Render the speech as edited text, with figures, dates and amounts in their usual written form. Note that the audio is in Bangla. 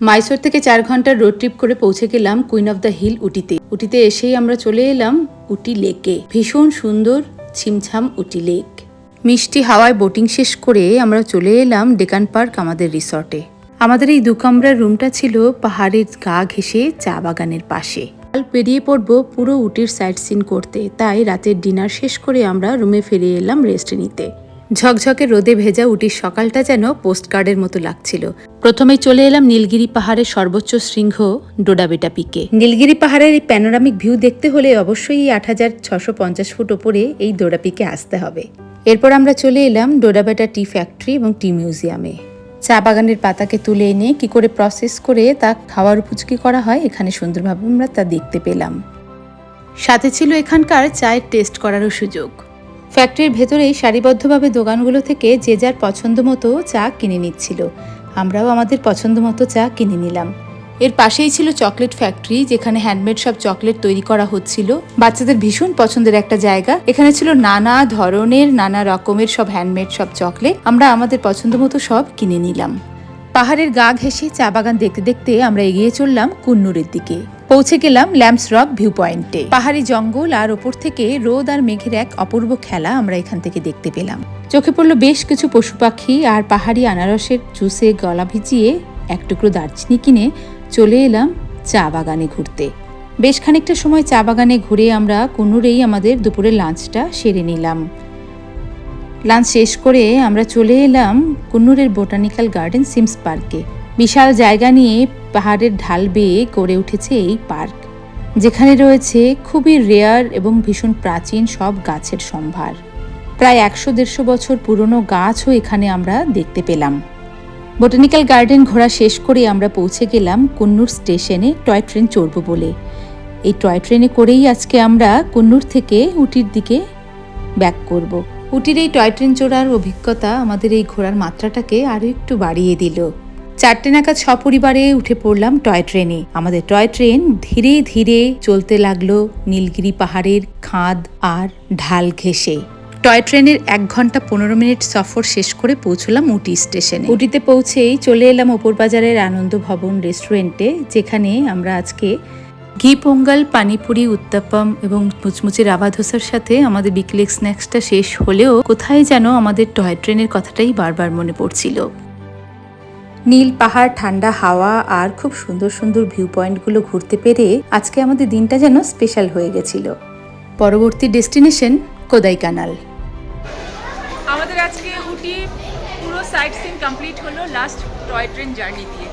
মাইসোর থেকে 4 ঘন্টার রোড ট্রিপ করে পৌঁছে গেলাম কুইন অফ দ্য হিল উটিতে। উটিতে এসেই আমরা চলে এলাম উটি লেকে। ভীষণ সুন্দর ছিমছাম উটি লেক। মিষ্টি হাওয়ায় বোটিং শেষ করে আমরা চলে এলাম ডেকান পার্ক আমাদের রিসর্টে। আমাদের এই 2 কামরার রুমটা ছিল পাহাড়ের গা ঘেঁষে চা বাগানের পাশে। কাল পেরিয়ে পড়বো পুরো উটির সাইট সিন করতে, তাই রাতের ডিনার শেষ করে আমরা রুমে ফিরে এলাম রেস্ট নিতে। ঝকঝকে রোদে ভেজা উটির সকালটা যেন পোস্টকার্ডের মতো লাগছিল। প্রথমেই চলে এলাম নীলগিরি পাহাড়ের সর্বোচ্চ শৃঙ্গ ডোডাবেটা পিকে। নীলগিরি পাহাড়ের এই প্যানোরামিক ভিউ দেখতে হলে অবশ্যই ৮৬৫০ ফুট ওপরে এই ডোডা পিকে আসতে হবে। এরপর আমরা চলে এলাম ডোডাবেটা টি ফ্যাক্টরি এবং টি মিউজিয়ামে। চা বাগানের পাতাকে তুলে এনে কি করে প্রসেস করে তা খাওয়ার উপযোগী করা হয় এখানে সুন্দরভাবে আমরা তা দেখতে পেলাম। সাথে ছিল এখানকার চায়ের টেস্ট করারও সুযোগ। ফ্যাক্টরির ভেতরেই সারিবদ্ধভাবে দোকানগুলো থেকে যে যার পছন্দ মতো চা কিনে নিচ্ছিল। আমরাও আমাদের পছন্দ মতো চা কিনে নিলাম। এর পাশেই ছিল চকলেট ফ্যাক্টরি, যেখানে হ্যান্ডমেড সব চকলেট তৈরি করা হচ্ছিল। বাচ্চাদের ভীষণ পছন্দের একটা জায়গা। এখানে ছিল নানা ধরনের নানা রকমের সব হ্যান্ডমেড সব চকলেট। আমরা আমাদের পছন্দ মতো সব কিনে নিলাম। পাহাড়ের গা ঘেঁষে চা বাগান দেখতে দেখতে আমরা এগিয়ে চললাম কুন্নুরের দিকে। পৌঁছে গেলাম ল্যাম্পস রক ভিউ পয়েন্টে। পাহাড়ি জঙ্গল আর ওপর থেকে রোদ আর মেঘের এক অপূর্ব খেলা আমরা এখান থেকে দেখতে পেলাম। চোখে পড়লো বেশ কিছু পশু পাখি আর পাহাড়ি আনারসের জুসে গলা ভিজিয়ে এক টুকরো দারচিনি কিনে চলে এলাম চা বাগানে ঘুরতে। বেশ খানিকটা সময় চা বাগানে ঘুরে আমরা কুন্নুরেই আমাদের দুপুরের লাঞ্চটা সেরে নিলাম। লাঞ্চ শেষ করে আমরা চলে এলাম কুন্নুরের বোটানিক্যাল গার্ডেন সিমস পার্কে। বিশাল জায়গা নিয়ে পাহাড়ের ঢাল বেয়ে গড়ে উঠেছে এই পার্ক, যেখানে রয়েছে খুবই রেয়ার এবং ভীষণ প্রাচীন সব গাছের সম্ভার। প্রায় ১০০-১৫০ বছর পুরনো গাছও এখানে আমরা দেখতে পেলাম। বোটানিক্যাল গার্ডেন ঘোরা শেষ করে আমরা পৌঁছে গেলাম কুন্নুর স্টেশনে টয় ট্রেন চড়ব বলে। এই টয় ট্রেনে করেই আজকে আমরা কুন্নুর থেকে উটির দিকে ব্যাক করব। উটির এই টয় ট্রেন চড়ার অভিজ্ঞতা আমাদের এই ঘোরার মাত্রাটাকে আরও একটু বাড়িয়ে দিল। 4টে নাগাদ সপরিবারে উঠে পড়লাম টয় ট্রেনে। আমাদের টয় ট্রেন ধীরে ধীরে চলতে লাগলো নীলগিরি পাহাড়ের খাদ আর ঢাল ঘেঁষে। টয় ট্রেনের 1 ঘন্টা 15 মিনিট সফর শেষ করে পৌঁছলাম উটি স্টেশনে। উটিতে পৌঁছেই চলে এলাম ওপর বাজারের আনন্দ ভবন রেস্টুরেন্টে, যেখানে আমরা আজকে ঘি পোঙ্গল, পানিপুরি, উত্তাপম এবং মুচমুচে রাভা ধোসার সাথে আমাদের বিকেলের স্ন্যাক্সটা শেষ হলেও কোথায় যেন আমাদের টয় ট্রেনের কথাটাই বারবার মনে পড়ছিল। নীল পাহাড়, ঠান্ডা হাওয়া আর খুব সুন্দর সুন্দর ভিউ পয়েন্টগুলো ঘুরতে পেরে আজকে আমাদের দিনটা যেন স্পেশাল হয়ে গেছিল। পরবর্তী ডেস্টিনেশন কোদাইকানাল। আমাদের আজকে উটি পুরো সাইট সিন কমপ্লিট হলো লাস্ট টয় ট্রেন জার্নি দিয়ে।